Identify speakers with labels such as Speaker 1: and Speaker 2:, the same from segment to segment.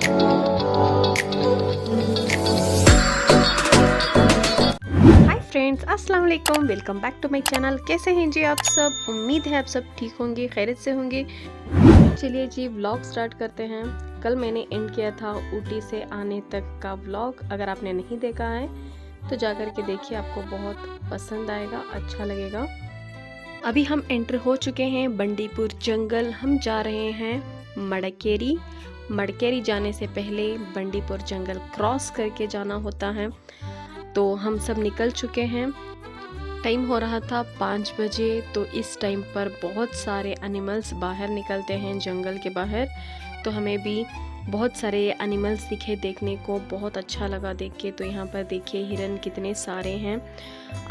Speaker 1: हाय friends, अस्सलाम वालेकुम। Welcome back to my channel. कैसे हैं जी आप सब? उम्मीद है आप सब ठीक होंगे, खैरियत से होंगे। चलिए जी, व्लॉग स्टार्ट करते हैं। कल मैंने एंड किया था ऊटी से आने तक का व्लॉग। अगर आपने नहीं देखा है तो जाकर के देखिए, आपको बहुत पसंद आएगा, अच्छा लगेगा। अभी हम एंटर हो चुके हैं बंडीपुर जंगल। हम जा रहे हैं मड़केरी। मड़केरी जाने से पहले बंडीपुर जंगल क्रॉस करके जाना होता है। तो हम सब निकल चुके हैं। टाइम हो रहा था 5 बजे। तो इस टाइम पर बहुत सारे एनिमल्स बाहर निकलते हैं जंगल के बाहर। तो हमें भी बहुत सारे एनिमल्स दिखे, देखने को बहुत अच्छा लगा देख के। तो यहाँ पर देखिए हिरन कितने सारे हैं।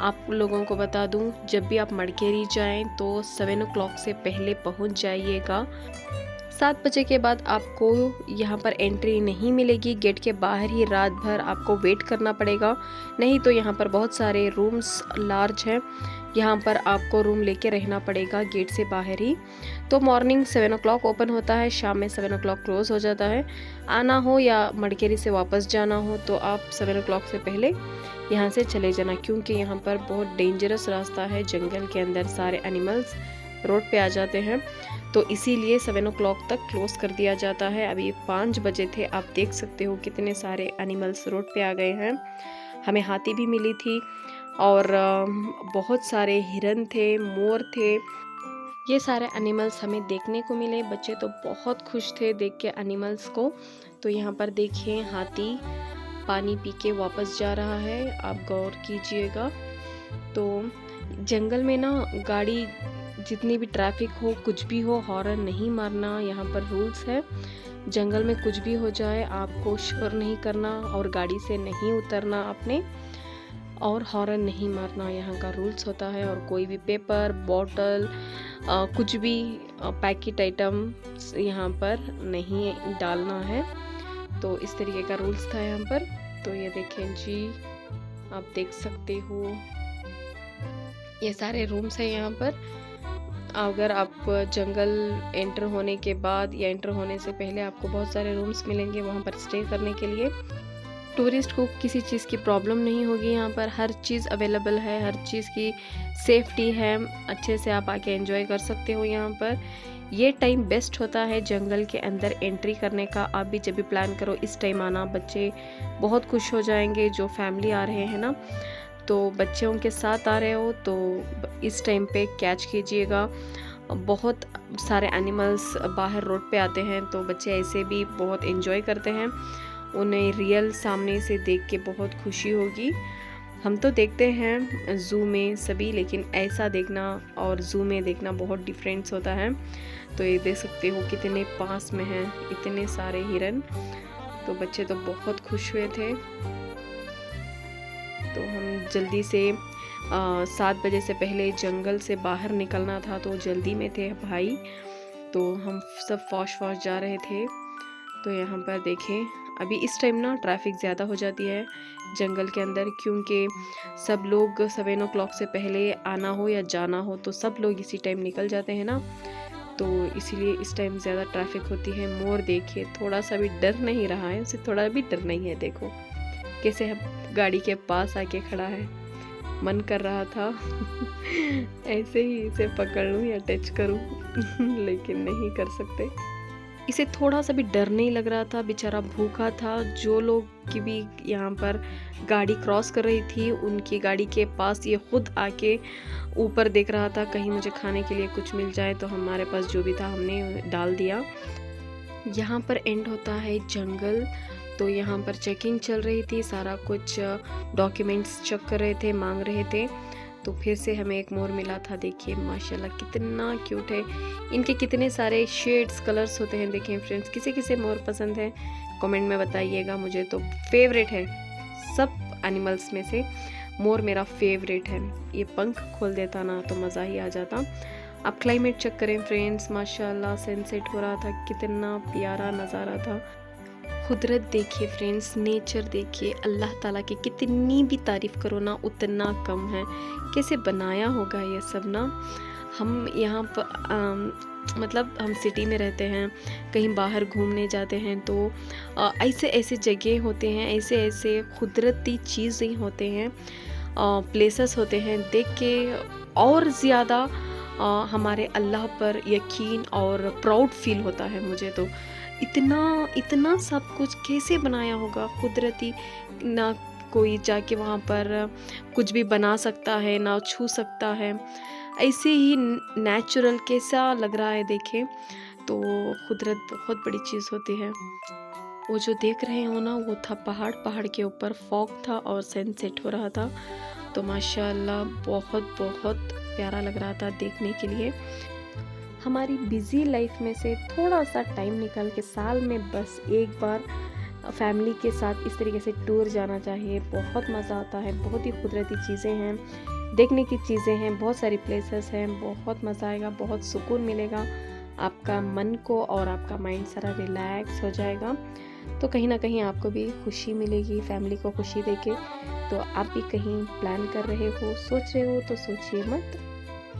Speaker 1: आप लोगों को बता दूं, जब भी आप मड़केरी जाएं तो 7 o'clock से पहले पहुंच जाइएगा। 7 बजे के बाद आपको यहाँ पर एंट्री नहीं मिलेगी। गेट के बाहर ही रात भर आपको वेट करना पड़ेगा। नहीं तो यहाँ पर बहुत सारे रूम्स लार्ज हैं, यहाँ पर आपको रूम लेके रहना पड़ेगा गेट से बाहर ही। तो मॉर्निंग 7 o'clock ओपन होता है, शाम में 7 o'clock क्लोज हो जाता है। आना हो या मड़केरी से वापस जाना हो तो आप 7 o'clock से पहले यहाँ से चले जाना, क्योंकि यहाँ पर बहुत डेंजरस रास्ता है। जंगल के अंदर सारे एनिमल्स रोड पे आ जाते हैं, तो इसीलिए 7 o'clock तक क्लोज कर दिया जाता है। अभी 5 बजे थे, आप देख सकते हो कितने सारे एनिमल्स रोड पे आ गए हैं। हमें हाथी भी मिली थी और बहुत सारे हिरन थे, मोर थे। ये सारे एनिमल्स हमें देखने को मिले। बच्चे तो बहुत खुश थे देख के एनिमल्स को। तो यहाँ पर देखिए हाथी पानी पी के वापस जा रहा है, आप गौर कीजिएगा। तो जंगल में ना गाड़ी जितनी भी ट्रैफिक हो, कुछ भी हो, हॉर्न नहीं मारना, यहाँ पर रूल्स है। जंगल में कुछ भी हो जाए आपको शोर नहीं करना और गाड़ी से नहीं उतरना आपने, और हॉर्न नहीं मारना, यहाँ का रूल्स होता है। और कोई भी पेपर बॉटल कुछ भी पैकेट आइटम यहाँ पर नहीं डालना है। तो इस तरीके का रूल्स था यहाँ पर। तो ये देखें जी, आप देख सकते हो ये सारे रूम्स हैं यहाँ पर। अगर आप जंगल एंटर होने के बाद या एंटर होने से पहले आपको बहुत सारे रूम्स मिलेंगे वहाँ पर स्टे करने के लिए। टूरिस्ट को किसी चीज़ की प्रॉब्लम नहीं होगी, यहाँ पर हर चीज़ अवेलेबल है, हर चीज़ की सेफ्टी है। अच्छे से आप आके एंजॉय कर सकते हो यहाँ पर। ये टाइम बेस्ट होता है जंगल के अंदर एंट्री करने का। आप भी जब भी प्लान करो इस टाइम आना, बच्चे बहुत खुश हो जाएंगे। जो फैमिली आ रहे हैं ना, तो बच्चों के साथ आ रहे हो तो इस टाइम पे कैच कीजिएगा। बहुत सारे एनिमल्स बाहर रोड पे आते हैं, तो बच्चे ऐसे भी बहुत एंजॉय करते हैं। उन्हें रियल सामने से देख के बहुत खुशी होगी। हम तो देखते हैं ज़ू में सभी, लेकिन ऐसा देखना और ज़ू में देखना बहुत डिफरेंस होता है। तो ये देख सकते हो कितने पास में हैं इतने सारे हिरन। तो बच्चे तो बहुत खुश हुए थे। तो हम जल्दी से 7 बजे से पहले जंगल से बाहर निकलना था, तो जल्दी में थे भाई। तो हम सब फॉश जा रहे थे। तो यहाँ पर देखें, अभी इस टाइम ना ट्रैफिक ज़्यादा हो जाती है जंगल के अंदर, क्योंकि सब लोग 7 o'clock से पहले आना हो या जाना हो तो सब लोग इसी टाइम निकल जाते हैं ना। तो इसीलिए इस टाइम ज़्यादा ट्रैफिक होती है। मोर देखिए, थोड़ा सा भी डर नहीं रहा है, उसे थोड़ा भी डर नहीं है। देखो कैसे हम गाड़ी के पास आके खड़ा है। मन कर रहा था ऐसे ही इसे पकड़ लूं या टच करूं लेकिन नहीं कर सकते। इसे थोड़ा सा भी डर नहीं लग रहा था, बेचारा भूखा था। जो लोग की भी यहाँ पर गाड़ी क्रॉस कर रही थी, उनकी गाड़ी के पास ये खुद आके ऊपर देख रहा था, कहीं मुझे खाने के लिए कुछ मिल जाए। तो हमारे पास जो भी था हमने डाल दिया। यहाँ पर एंड होता है जंगल। तो यहाँ पर चेकिंग चल रही थी, सारा कुछ डॉक्यूमेंट्स चेक कर रहे थे, मांग रहे थे। तो फिर से हमें एक मोर मिला था। देखिए माशाल्लाह कितना क्यूट है। इनके कितने सारे शेड्स कलर्स होते हैं। देखें फ्रेंड्स, किसे किसे मोर पसंद है कमेंट में बताइएगा। मुझे तो फेवरेट है, सब एनिमल्स में से मोर मेरा फेवरेट है। ये पंख खोल देता ना तो मज़ा ही आ जाता। आप क्लाइमेट चेक करें फ्रेंड्स, माशाल्लाह सनसेट हो रहा था, कितना प्यारा नज़ारा था। कुदरत देखिए फ्रेंड्स, नेचर देखिए। अल्लाह ताला की कितनी भी तारीफ़ करो ना उतना कम है। कैसे बनाया होगा ये सब ना। हम यहाँ पर मतलब हम सिटी में रहते हैं, कहीं बाहर घूमने जाते हैं तो ऐसे ऐसे जगह होते हैं, ऐसे ऐसे कुदरती चीज़ें होते हैं, प्लेसेस होते हैं, देख के और ज़्यादा हमारे अल्लाह पर यकीन और प्राउड फील होता है मुझे तो। इतना इतना सब कुछ कैसे बनाया होगा कुदरती, ना कोई जाके वहाँ पर कुछ भी बना सकता है, ना छू सकता है, ऐसे ही नेचुरल कैसा लग रहा है देखें। तो कुदरत बहुत बड़ी चीज़ होती है। वो जो देख रहे हो ना, वो था पहाड़, पहाड़ के ऊपर फॉग था और सनसेट हो रहा था। तो माशाल्लाह बहुत बहुत प्यारा लग रहा था देखने के लिए। हमारी बिज़ी लाइफ में से थोड़ा सा टाइम निकाल के साल में बस एक बार फैमिली के साथ इस तरीके से टूर जाना चाहिए। बहुत मज़ा आता है, बहुत ही कुदरती चीज़ें हैं, देखने की चीज़ें हैं, बहुत सारी प्लेसेस हैं, बहुत मज़ा आएगा, बहुत सुकून मिलेगा आपका मन को और आपका माइंड सारा रिलैक्स हो जाएगा। तो कहीं ना कहीं आपको भी खुशी मिलेगी, फैमिली को खुशी देके। तो आप भी कहीं प्लान कर रहे हो, सोच रहे हो तो सोचिए मत।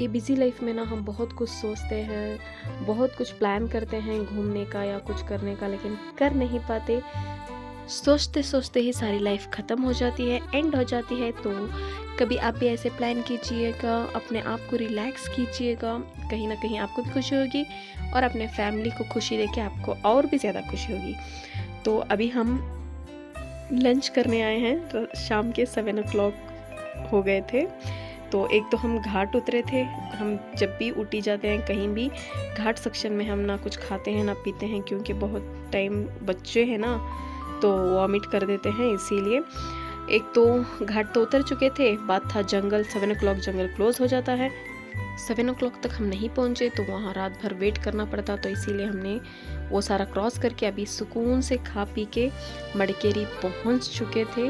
Speaker 1: ये बिज़ी लाइफ में ना हम बहुत कुछ सोचते हैं, बहुत कुछ प्लान करते हैं घूमने का या कुछ करने का, लेकिन कर नहीं पाते। सोचते सोचते ही सारी लाइफ ख़त्म हो जाती है, एंड हो जाती है। तो कभी आप भी ऐसे प्लान कीजिएगा, अपने आप को रिलैक्स कीजिएगा, कहीं ना कहीं आपको भी खुशी होगी और अपने फैमिली को खुशी देके आपको और भी ज़्यादा खुशी होगी। तो अभी हम लंच करने आए हैं, तो शाम के 7 o'clock हो गए थे। तो एक तो हम घाट उतरे थे। हम जब भी ऊटी जाते हैं कहीं भी, घाट सेक्शन में हम ना कुछ खाते हैं ना पीते हैं, क्योंकि बहुत टाइम बच्चे हैं ना तो वॉमिट कर देते हैं, इसीलिए। एक तो घाट तो उतर चुके थे, बात था जंगल, 7 o'clock जंगल क्लोज हो जाता है। 7 o'clock तक हम नहीं पहुँचे तो वहाँ रात भर वेट करना पड़ता, तो इसीलिए हमने वो सारा क्रॉस करके अभी सुकून से खा पी के मड़केरी पहुँच चुके थे।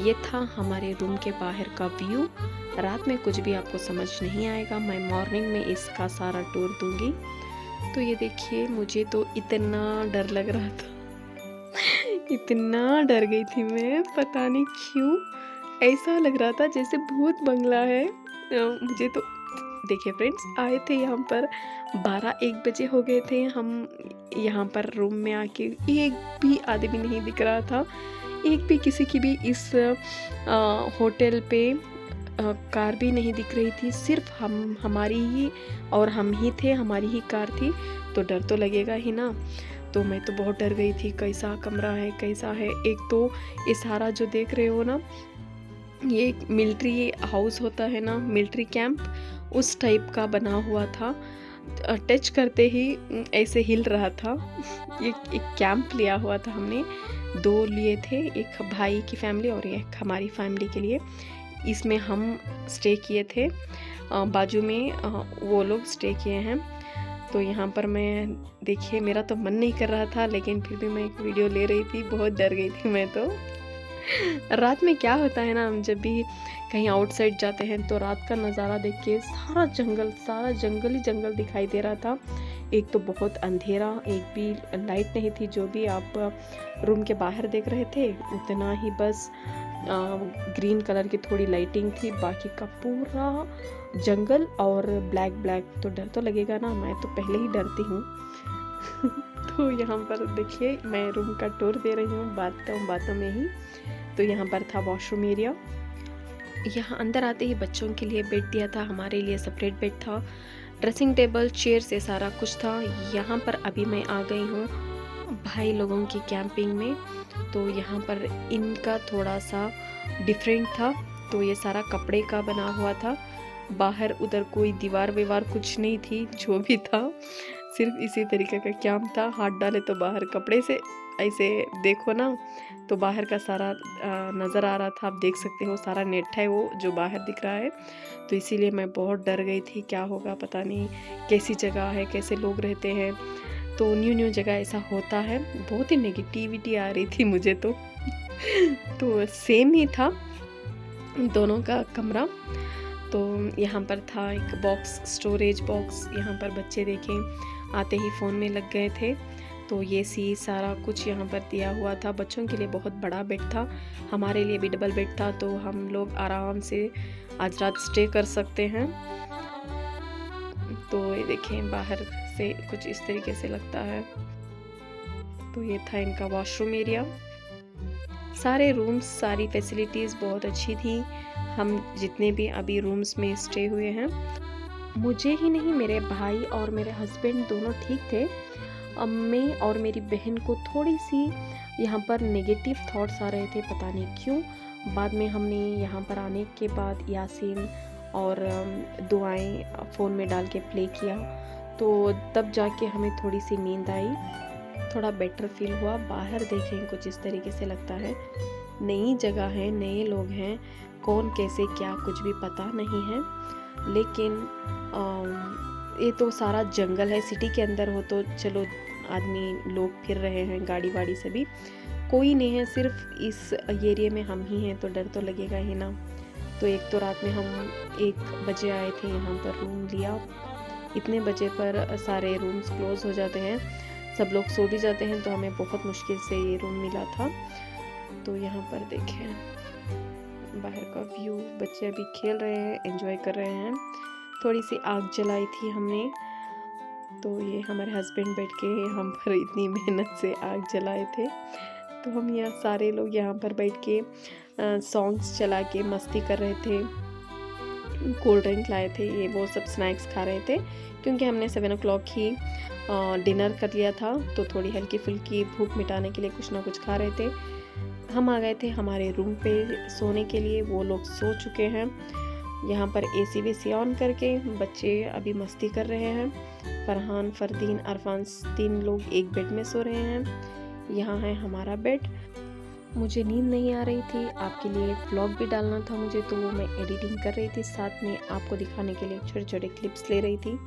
Speaker 1: ये था हमारे रूम के बाहर का व्यू। रात में कुछ भी आपको समझ नहीं आएगा, मैं मॉर्निंग में इसका सारा टूर दूंगी। तो ये देखिए, मुझे तो इतना डर लग रहा था इतना डर गई थी मैं, पता नहीं क्यों। ऐसा लग रहा था जैसे भूत बंगला है। मुझे तो देखिए फ्रेंड्स, आए थे यहाँ पर 12-1 बजे हो गए थे। हम यहाँ पर रूम में आके एक भी आदमी नहीं दिख रहा था, एक भी किसी की भी इस होटल पे कार भी नहीं दिख रही थी। सिर्फ हमारी ही और हम ही थे, हमारी ही कार थी। तो डर तो लगेगा ही ना। तो मैं तो बहुत डर गई थी, कैसा कमरा है, कैसा है। एक तो ये सारा जो देख रहे हो ना, ये एक मिलिट्री हाउस होता है ना, मिलिट्री कैंप, उस टाइप का बना हुआ था। टच करते ही ऐसे हिल रहा था। एक कैंप लिया हुआ था हमने, 2 लिए थे, एक भाई की फैमिली और एक हमारी फैमिली के लिए। इसमें हम स्टे किए थे, बाजू में वो लोग स्टे किए हैं। तो यहाँ पर मैं देखिए, मेरा तो मन नहीं कर रहा था, लेकिन फिर भी मैं एक वीडियो ले रही थी। बहुत डर गई थी मैं तो। रात में क्या होता है ना, हम जब भी कहीं आउटसाइड जाते हैं तो रात का नज़ारा देख के सारा जंगल ही जंगल दिखाई दे रहा था। एक तो बहुत अंधेरा, एक भी लाइट नहीं थी। जो भी आप रूम के बाहर देख रहे थे उतना ही बस ग्रीन कलर की थोड़ी लाइटिंग थी, बाकी का पूरा जंगल और ब्लैक। तो डर तो लगेगा ना, मैं तो पहले ही डरती हूँ। तो यहाँ पर देखिए, मैं रूम का टूर दे रही हूँ बातों में ही। तो यहाँ पर था वॉशरूम एरिया। यहाँ अंदर आते ही बच्चों के लिए बेड दिया था, हमारे लिए सेपरेट बेड था, ड्रेसिंग टेबल, चेयर से सारा कुछ था। यहाँ पर अभी मैं आ गई हूँ भाई लोगों की कैंपिंग में। तो यहाँ पर इनका थोड़ा सा डिफरेंट था। तो ये सारा कपड़े का बना हुआ था, बाहर उधर कोई दीवार विवार कुछ नहीं थी। जो भी था सिर्फ इसी तरीके का कैंप था। हाथ डाले तो बाहर कपड़े से ऐसे देखो ना, तो बाहर का सारा नज़र आ रहा था। आप देख सकते हो सारा नेट है वो जो बाहर दिख रहा है। तो इसीलिए मैं बहुत डर गई थी, क्या होगा पता नहीं, कैसी जगह है, कैसे लोग रहते हैं। तो न्यू जगह ऐसा होता है, बहुत ही नेगेटिविटी आ रही थी मुझे तो। तो सेम ही था दोनों का कमरा। तो यहाँ पर था एक बॉक्स, स्टोरेज बॉक्स। यहाँ पर बच्चे देखें आते ही फ़ोन में लग गए थे। तो ये सारा कुछ यहाँ पर दिया हुआ था। बच्चों के लिए बहुत बड़ा बेड था, हमारे लिए भी डबल बेड था। तो हम लोग आराम से आज रात स्टे कर सकते हैं। तो ये देखें बाहर से कुछ इस तरीके से लगता है। तो ये था इनका वॉशरूम एरिया। सारे रूम्स, सारी फैसिलिटीज़ बहुत अच्छी थी। हम जितने भी अभी रूम्स में स्टे हुए हैं, मुझे ही नहीं मेरे भाई और मेरे हस्बैंड दोनों ठीक थे। मैं और मेरी बहन को थोड़ी सी यहाँ पर नेगेटिव थॉट्स आ रहे थे, पता नहीं क्यों। बाद में हमने यहाँ पर आने के बाद यासीन और दुआएं फ़ोन में डाल के प्ले किया, तो तब जाके हमें थोड़ी सी नींद आई, थोड़ा बेटर फील हुआ। बाहर देखें कुछ इस तरीके से लगता है। नई जगह है, नए लोग हैं, कौन कैसे क्या कुछ भी पता नहीं है। लेकिन ये तो सारा जंगल है। सिटी के अंदर हो तो चलो आदमी लोग फिर रहे हैं, गाड़ी वाड़ी से भी कोई नहीं है, सिर्फ इस एरिया में हम ही हैं, तो डर तो लगेगा ही ना। तो एक तो रात में हम 1 बजे आए थे, यहाँ पर रूम लिया। इतने बजे पर सारे रूम्स क्लोज हो जाते हैं, सब लोग सो भी जाते हैं, तो हमें बहुत मुश्किल से ये रूम मिला था। तो यहाँ पर देखें बाहर का व्यू, बच्चे अभी खेल रहे हैं, एंजॉय कर रहे हैं। थोड़ी सी आग जलाई थी हमने, तो ये हमारे हस्बैंड बैठ के हम पर इतनी मेहनत से आग जलाए थे। तो हम यहाँ सारे लोग यहाँ पर बैठ के सॉन्ग्स चला के मस्ती कर रहे थे, कोल्ड ड्रिंक लाए थे, ये वो सब स्नैक्स खा रहे थे, क्योंकि हमने 7 o'clock ही डिनर कर लिया था। तो थोड़ी हल्की फुल्की भूख मिटाने के लिए कुछ ना कुछ खा रहे थे। हम आ गए थे हमारे रूम पे सोने के लिए, वो लोग सो चुके हैं। यहाँ पर AC वेसी ऑन करके बच्चे अभी मस्ती कर रहे हैं। फरहान, फरदीन, अरफान 3 लोग एक बेड में सो रहे हैं। यहाँ है हमारा बेड। मुझे नींद नहीं आ रही थी, आपके लिए व्लॉग भी डालना था मुझे, तो वो मैं एडिटिंग कर रही थी, साथ में आपको दिखाने के लिए छोटे छोटे क्लिप्स ले रही थी।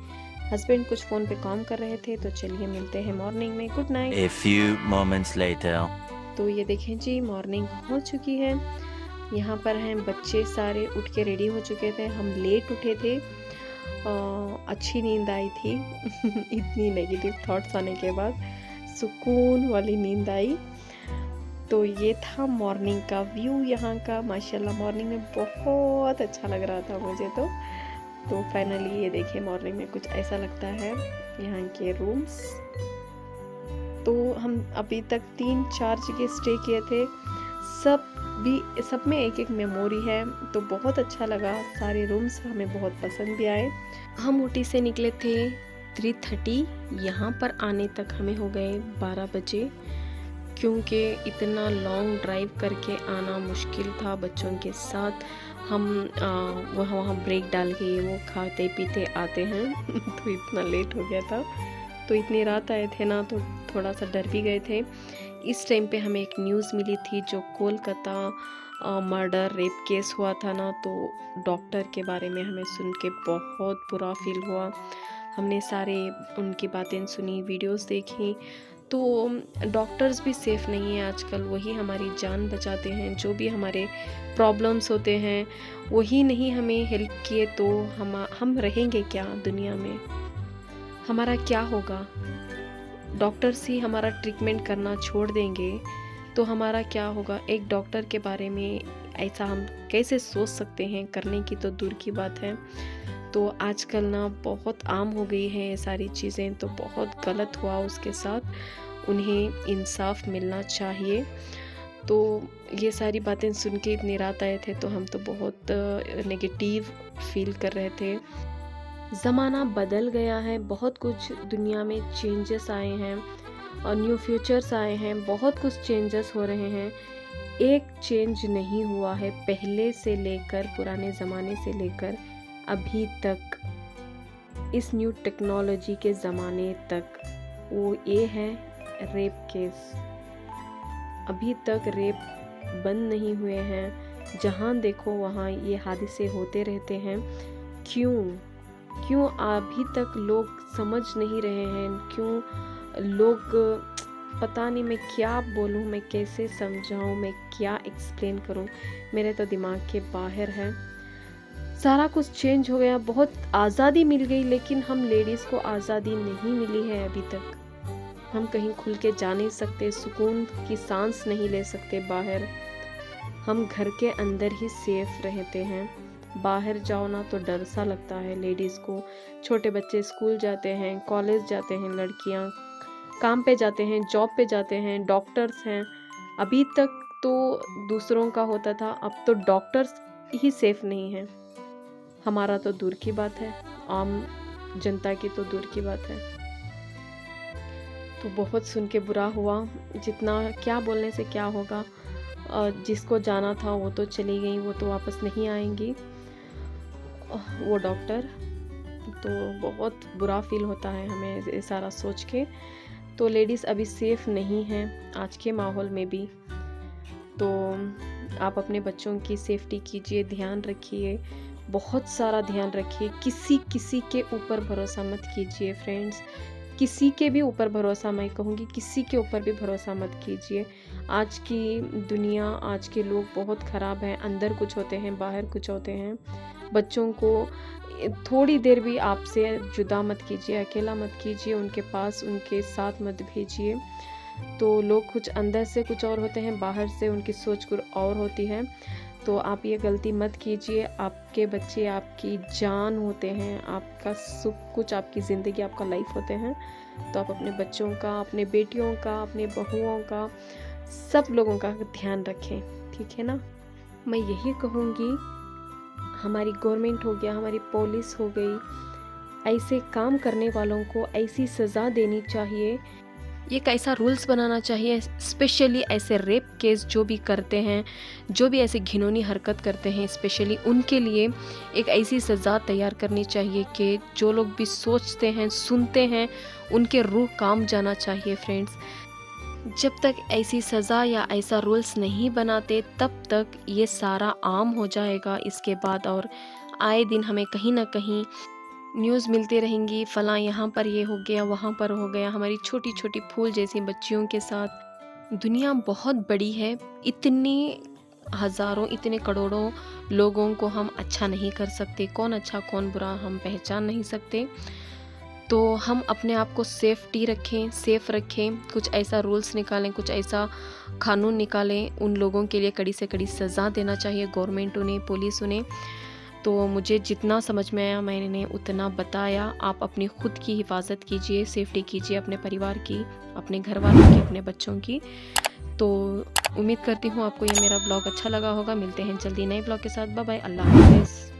Speaker 1: हस्बैंड कुछ फ़ोन पे काम कर रहे थे। तो चलिए मिलते हैं मॉर्निंग में। Good night.
Speaker 2: A few moments later.
Speaker 1: तो ये देखें जी, मॉर्निंग हो चुकी है। यहाँ पर हैं बच्चे सारे उठ के रेडी हो चुके थे, हम लेट उठे थे। अच्छी नींद आई थी इतनी नेगेटिव थॉट्स आने के बाद सुकून वाली नींद आई। तो ये था मॉर्निंग का व्यू यहाँ का। माशाल्लाह मॉर्निंग में बहुत अच्छा लग रहा था मुझे तो फाइनली ये देखिए मॉर्निंग में कुछ ऐसा लगता है यहाँ के रूम्स। तो हम अभी तक 3-4 जगह स्टे किए थे, सब में एक एक मेमोरी है, तो बहुत अच्छा लगा। सारे रूम्स हमें बहुत पसंद भी आए। हम ऊटी से निकले थे 3:30, यहाँ पर आने तक हमें हो गए 12 बजे, क्योंकि इतना लॉन्ग ड्राइव करके आना मुश्किल था बच्चों के साथ। हम वहाँ ब्रेक डाल के वो खाते पीते आते हैं तो इतना लेट हो गया था। तो इतनी रात आए थे ना, तो थोड़ा सा डर भी गए थे। इस टाइम पे हमें एक न्यूज़ मिली थी, जो कोलकाता मर्डर रेप केस हुआ था ना, तो डॉक्टर के बारे में हमें सुन के बहुत बुरा फील हुआ। हमने सारे उनकी बातें सुनी, वीडियोस देखी। तो डॉक्टर्स भी सेफ़ नहीं है आजकल, वही हमारी जान बचाते हैं। जो भी हमारे प्रॉब्लम्स होते हैं वही नहीं हमें हेल्प किए तो हम रहेंगे क्या दुनिया में, हमारा क्या होगा। डॉक्टर्स ही हमारा ट्रीटमेंट करना छोड़ देंगे तो हमारा क्या होगा। एक डॉक्टर के बारे में ऐसा हम कैसे सोच सकते हैं, करने की तो दूर की बात है। तो आजकल ना बहुत आम हो गई है ये सारी चीज़ें, तो बहुत गलत हुआ उसके साथ। उन्हें इंसाफ मिलना चाहिए। तो ये सारी बातें सुन के इतनी रात आए थे, तो हम तो बहुत नेगेटिव फील कर रहे थे। ज़माना बदल गया है, बहुत कुछ दुनिया में चेंजेस आए हैं और न्यू फ्यूचर्स आए हैं, बहुत कुछ चेंजेस हो रहे हैं। एक चेंज नहीं हुआ है, पहले से लेकर पुराने ज़माने से लेकर अभी तक, इस न्यू टेक्नोलॉजी के ज़माने तक, वो ये है रेप केस। अभी तक रेप बंद नहीं हुए हैं, जहाँ देखो वहाँ ये हादसे होते रहते हैं। क्यों अभी तक लोग समझ नहीं रहे हैं? क्यों लोग, पता नहीं मैं क्या बोलूँ, मैं कैसे समझाऊँ, मैं क्या एक्सप्लेन करूँ, मेरे तो दिमाग के बाहर है। सारा कुछ चेंज हो गया, बहुत आज़ादी मिल गई, लेकिन हम लेडीज़ को आज़ादी नहीं मिली है अभी तक। हम कहीं खुल के जा नहीं सकते, सुकून की सांस नहीं ले सकते बाहर। हम घर के अंदर ही सेफ रहते हैं। बाहर जाओ ना तो डर सा लगता है लेडीज़ को। छोटे बच्चे स्कूल जाते हैं, कॉलेज जाते हैं, लड़कियां काम पे जाते हैं, जॉब पे जाते हैं, डॉक्टर्स हैं। अभी तक तो दूसरों का होता था, अब तो डॉक्टर्स ही सेफ नहीं हैं। हमारा तो दूर की बात है, आम जनता की तो दूर की बात है। तो बहुत सुन के बुरा हुआ। जितना क्या बोलने से क्या होगा, जिसको जाना था वो तो चली गई, वो तो वापस नहीं आएंगी, वो डॉक्टर। तो बहुत बुरा फील होता है हमें ये सारा सोच के। तो लेडीज़ अभी सेफ नहीं हैं आज के माहौल में भी। तो आप अपने बच्चों की सेफ्टी कीजिए, ध्यान रखिए, बहुत सारा ध्यान रखिए। किसी के ऊपर भरोसा मत कीजिए फ्रेंड्स, किसी के भी ऊपर भरोसा, मैं कहूँगी किसी के ऊपर भी भरोसा मत कीजिए। आज की दुनिया, आज के लोग बहुत ख़राब हैं, अंदर कुछ होते हैं, बाहर कुछ होते हैं। बच्चों को थोड़ी देर भी आपसे जुदा मत कीजिए, अकेला मत कीजिए, उनके पास उनके साथ मत भेजिए। तो लोग कुछ अंदर से कुछ और होते हैं, बाहर से उनकी सोच कुछ और होती है। तो आप ये गलती मत कीजिए। आपके बच्चे आपकी जान होते हैं, आपका सब कुछ, आपकी ज़िंदगी, आपका लाइफ होते हैं। तो आप अपने बच्चों का, अपने बेटियों का, अपने बहुओं का, सब लोगों का ध्यान रखें, ठीक है ना। मैं यही कहूँगी, हमारी गवर्नमेंट हो गया, हमारी पुलिस हो गई, ऐसे काम करने वालों को ऐसी सज़ा देनी चाहिए। ये कैसा रूल्स बनाना चाहिए, स्पेशली ऐसे रेप केस जो भी करते हैं, जो भी ऐसे घिनौनी हरकत करते हैं, स्पेशली उनके लिए एक ऐसी सज़ा तैयार करनी चाहिए कि जो लोग भी सोचते हैं, सुनते हैं, उनके रूह कांप जाना चाहिए फ्रेंड्स। जब तक ऐसी सज़ा या ऐसा रूल्स नहीं बनाते तब तक ये सारा आम हो जाएगा इसके बाद। और आए दिन हमें कहीं ना कहीं न्यूज़ मिलती रहेंगी, फलां यहाँ पर ये हो गया, वहाँ पर हो गया, हमारी छोटी छोटी फूल जैसी बच्चियों के साथ। दुनिया बहुत बड़ी है, इतनी हज़ारों, इतने करोड़ों लोगों को हम अच्छा नहीं कर सकते, कौन अच्छा कौन बुरा हम पहचान नहीं सकते। तो हम अपने आप को सेफ्टी रखें, सेफ़ रखें, कुछ ऐसा रूल्स निकालें, कुछ ऐसा कानून निकालें, उन लोगों के लिए कड़ी से कड़ी सज़ा देना चाहिए गवर्नमेंट उन्हें, पुलिस उन्हें। तो मुझे जितना समझ में आया मैंने उतना बताया। आप अपनी खुद की हिफाजत कीजिए, सेफ्टी कीजिए, अपने परिवार की, अपने घर वालों की, अपने बच्चों की। तो उम्मीद करती हूँ आपको ये मेरा ब्लॉग अच्छा लगा होगा। मिलते हैं जल्दी नए ब्लॉग के साथ। बाय बाय, अल्लाह हाफ़िज़।